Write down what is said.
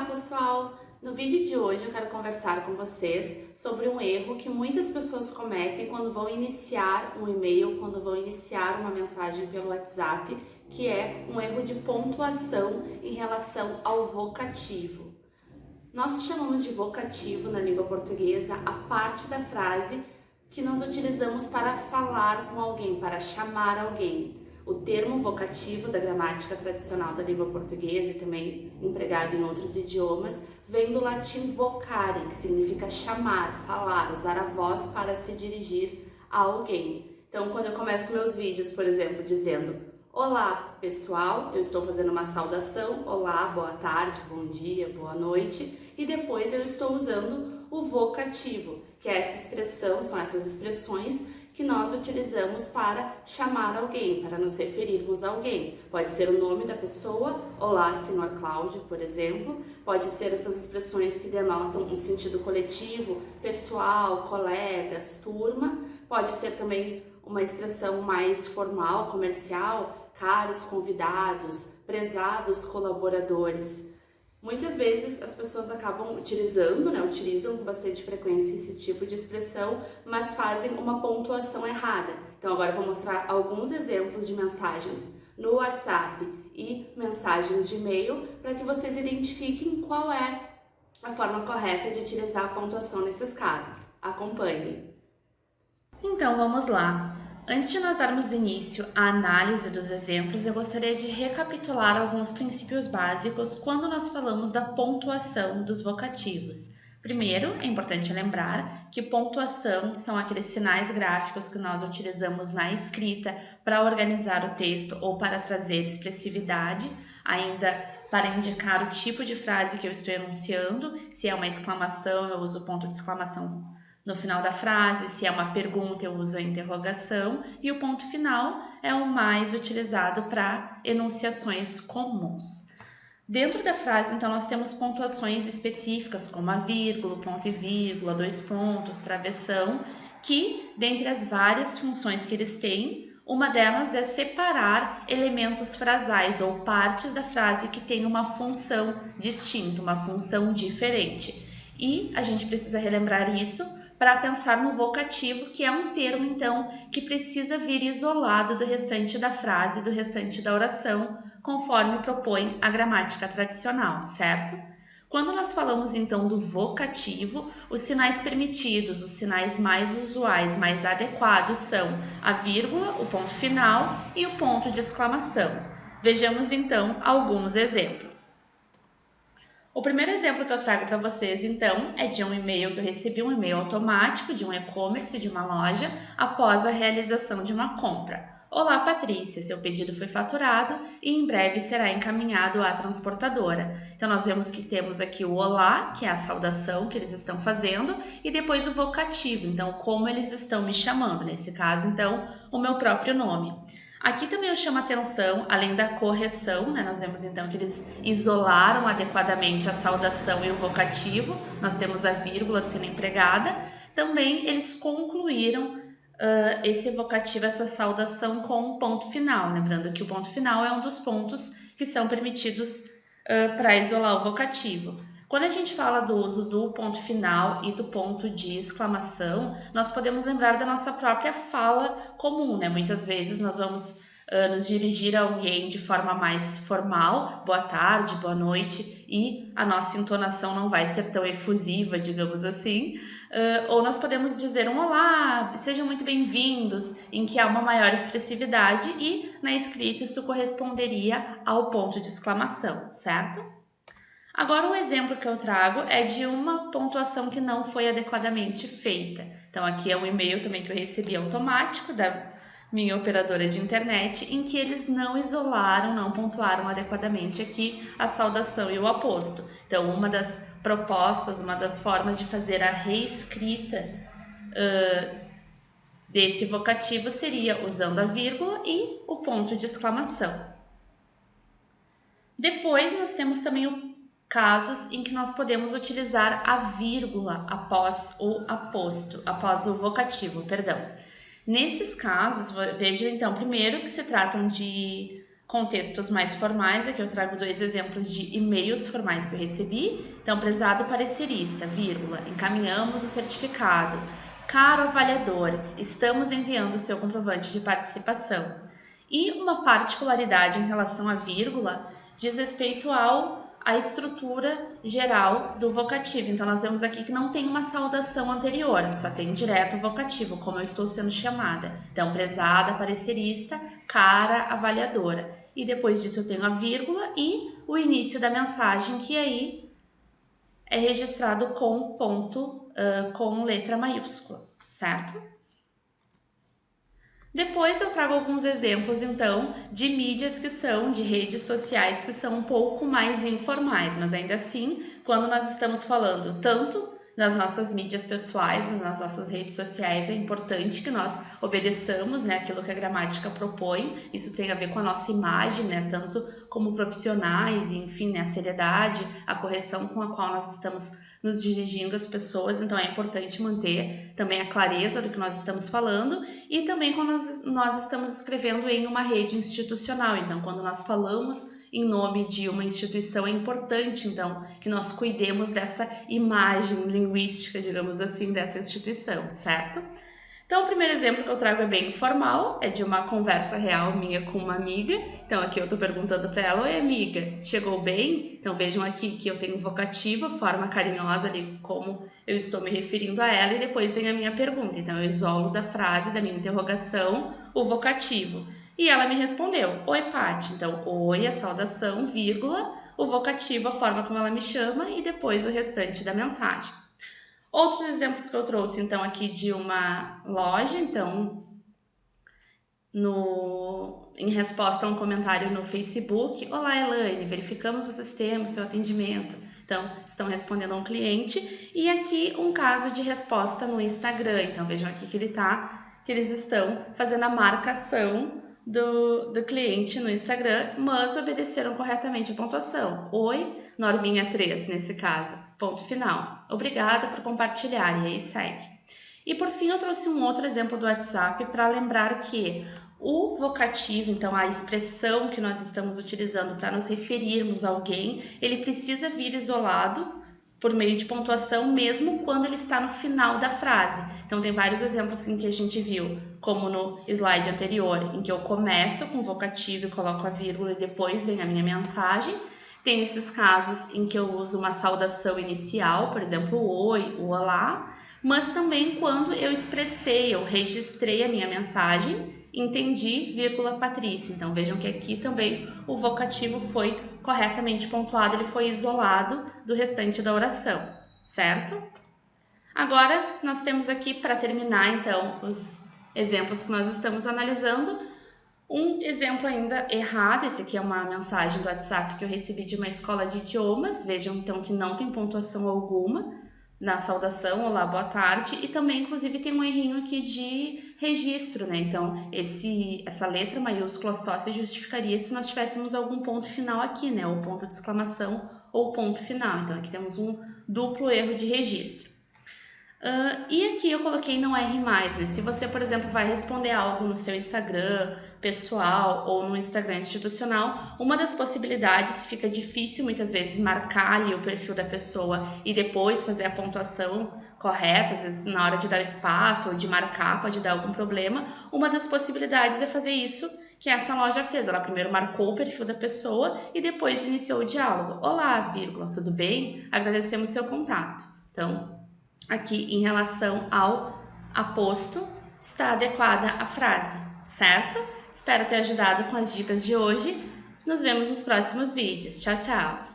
Olá pessoal! No vídeo de hoje eu quero conversar com vocês sobre um erro que muitas pessoas cometem quando vão iniciar um e-mail, quando vão iniciar uma mensagem pelo WhatsApp, que é um erro de pontuação em relação ao vocativo. Nós chamamos de vocativo na língua portuguesa a parte da frase que nós utilizamos para falar com alguém, para chamar alguém. O termo vocativo da gramática tradicional da língua portuguesa e também empregado em outros idiomas vem do latim vocare, que significa chamar, falar, usar a voz para se dirigir a alguém. Então, quando eu começo meus vídeos, por exemplo, dizendo olá pessoal, eu estou fazendo uma saudação, olá, boa tarde, bom dia, boa noite, e depois eu estou usando o vocativo, que é essa expressão, são essas expressões que nós utilizamos para chamar alguém, para nos referirmos a alguém. Pode ser o nome da pessoa, olá, senhor Cláudio, por exemplo. Pode ser essas expressões que denotam um sentido coletivo, pessoal, colegas, turma. Pode ser também uma expressão mais formal, comercial, caros convidados, prezados colaboradores. Muitas vezes as pessoas acabam utilizam com bastante frequência esse tipo de expressão, mas fazem uma pontuação errada. Então agora eu vou mostrar alguns exemplos de mensagens no WhatsApp e mensagens de e-mail para que vocês identifiquem qual é a forma correta de utilizar a pontuação nesses casos. Acompanhem! Então vamos lá! Antes de nós darmos início à análise dos exemplos, eu gostaria de recapitular alguns princípios básicos quando nós falamos da pontuação dos vocativos. Primeiro, é importante lembrar que pontuação são aqueles sinais gráficos que nós utilizamos na escrita para organizar o texto ou para trazer expressividade, ainda para indicar o tipo de frase que eu estou enunciando. Se é uma exclamação, eu uso o ponto de exclamação no final da frase. Se é uma pergunta, eu uso a interrogação, e o ponto final é o mais utilizado para enunciações comuns. Dentro da frase, então, nós temos pontuações específicas, como a vírgula, ponto e vírgula, dois pontos, travessão, que, dentre as várias funções que eles têm, uma delas é separar elementos frasais ou partes da frase que têm uma função distinta, uma função diferente. E a gente precisa relembrar isso para pensar no vocativo, que é um termo, então, que precisa vir isolado do restante da frase, do restante da oração, conforme propõe a gramática tradicional, certo? Quando nós falamos, então, do vocativo, os sinais permitidos, os sinais mais usuais, mais adequados são a vírgula, o ponto final e o ponto de exclamação. Vejamos, então, alguns exemplos. O primeiro exemplo que eu trago para vocês, então, é de um e-mail que eu recebi, um e-mail automático de um e-commerce, de uma loja, após a realização de uma compra. Olá, Patrícia, seu pedido foi faturado e em breve será encaminhado à transportadora. Então, nós vemos que temos aqui o olá, que é a saudação que eles estão fazendo, e depois o vocativo, então, como eles estão me chamando, nesse caso, então, o meu próprio nome. Aqui também eu chamo a atenção, além da correção, nós vemos então que eles isolaram adequadamente a saudação e o vocativo, nós temos a vírgula sendo empregada, também eles concluíram esse vocativo, essa saudação com um ponto final, lembrando que o ponto final é um dos pontos que são permitidos para isolar o vocativo. Quando a gente fala do uso do ponto final e do ponto de exclamação, nós podemos lembrar da nossa própria fala comum, Muitas vezes nós vamos nos dirigir a alguém de forma mais formal, boa tarde, boa noite, e a nossa entonação não vai ser tão efusiva, digamos assim, ou nós podemos dizer um olá, sejam muito bem-vindos, em que há uma maior expressividade, e na escrita isso corresponderia ao ponto de exclamação, certo? Agora, um exemplo que eu trago é de uma pontuação que não foi adequadamente feita. Então, aqui é um e-mail também que eu recebi automático da minha operadora de internet, em que eles não isolaram, não pontuaram adequadamente aqui a saudação e o aposto. Então, uma das propostas, uma das formas de fazer a reescrita desse vocativo seria usando a vírgula e o ponto de exclamação. Depois, nós temos também casos em que nós podemos utilizar a vírgula após o aposto, após o vocativo, perdão. Nesses casos, vejam então primeiro que se tratam de Contextos mais formais, aqui eu trago 2 exemplos de e-mails formais que eu recebi. Então, prezado parecerista, vírgula, encaminhamos o certificado. Caro avaliador, estamos enviando o seu comprovante de participação. E uma particularidade em relação à vírgula diz respeito à estrutura geral do vocativo. Então, nós vemos aqui que não tem uma saudação anterior, só tem direto o vocativo, como eu estou sendo chamada. Então, prezada parecerista, cara avaliadora. E depois disso eu tenho a vírgula e o início da mensagem, que aí é registrado com ponto, com letra maiúscula, certo? Depois eu trago alguns exemplos, então, de mídias que são, de redes sociais que são um pouco mais informais, mas ainda assim, quando nós estamos falando tanto nas nossas mídias pessoais, nas nossas redes sociais, é importante que nós obedeçamos, né, aquilo que a gramática propõe. Isso tem a ver com a nossa imagem, né, tanto como profissionais, e, enfim, né, a seriedade, a correção com a qual nós estamos nos dirigindo às pessoas. Então é importante manter também a clareza do que nós estamos falando e também quando nós estamos escrevendo em uma rede institucional. Então, quando nós falamos em nome de uma instituição, é importante, então, que nós cuidemos dessa imagem linguística, digamos assim, dessa instituição, certo? Então, o primeiro exemplo que eu trago é bem informal, é de uma conversa real minha com uma amiga. Então, aqui eu tô perguntando para ela: oi, amiga, chegou bem? Então, vejam aqui que eu tenho vocativo, forma carinhosa ali, como eu estou me referindo a ela, e depois vem a minha pergunta. Então, eu isolo da frase, da minha interrogação, o vocativo. E ela me respondeu: oi, Paty. Então, oi, a saudação, vírgula, o vocativo, a forma como ela me chama, e depois o restante da mensagem. Outros exemplos que eu trouxe, então, aqui de uma loja, então, em resposta a um comentário no Facebook: olá, Elaine, verificamos o sistema, seu atendimento. Então, estão respondendo a um cliente. E aqui um caso de resposta no Instagram. Então, vejam aqui que eles estão fazendo a marcação do cliente no Instagram, mas obedeceram corretamente a pontuação. Oi, Norminha 3, nesse caso. Ponto final. Obrigada por compartilhar. E aí segue. E por fim, eu trouxe um outro exemplo do WhatsApp para lembrar que o vocativo, então a expressão que nós estamos utilizando para nos referirmos a alguém, ele precisa vir isolado por meio de pontuação, mesmo quando ele está no final da frase. Então, tem vários exemplos assim, que a gente viu, como no slide anterior, em que eu começo com o vocativo e coloco a vírgula e depois vem a minha mensagem. Tem esses casos em que eu uso uma saudação inicial, por exemplo, o oi, o olá, mas também quando eu expressei, eu registrei a minha mensagem, entendi, vírgula, Patrícia. Então, vejam que aqui também o vocativo foi corretamente pontuado, ele foi isolado do restante da oração, certo? Agora, nós temos aqui, para terminar, então, os exemplos que nós estamos analisando, um exemplo ainda errado. Esse aqui é uma mensagem do WhatsApp que eu recebi de uma escola de idiomas. Vejam, então, que não tem pontuação alguma na saudação, olá, boa tarde, e também, inclusive, tem um errinho aqui de registro, né? Então, essa letra maiúscula só se justificaria se nós tivéssemos algum ponto final aqui, né? Ou ponto de exclamação ou ponto final. Então, aqui temos um duplo erro de registro. E aqui eu coloquei não erre mais, né? Se você, por exemplo, vai responder algo no seu Instagram pessoal ou no Instagram institucional, uma das possibilidades, fica difícil muitas vezes marcar ali o perfil da pessoa e depois fazer a pontuação correta, às vezes na hora de dar espaço ou de marcar pode dar algum problema. Uma das possibilidades é fazer isso que essa loja fez. Ela primeiro marcou o perfil da pessoa e depois iniciou o diálogo. Olá, vírgula, tudo bem? Agradecemos seu contato. Então, aqui em relação ao aposto, está adequada a frase, certo? Espero ter ajudado com as dicas de hoje. Nos vemos nos próximos vídeos. Tchau, tchau!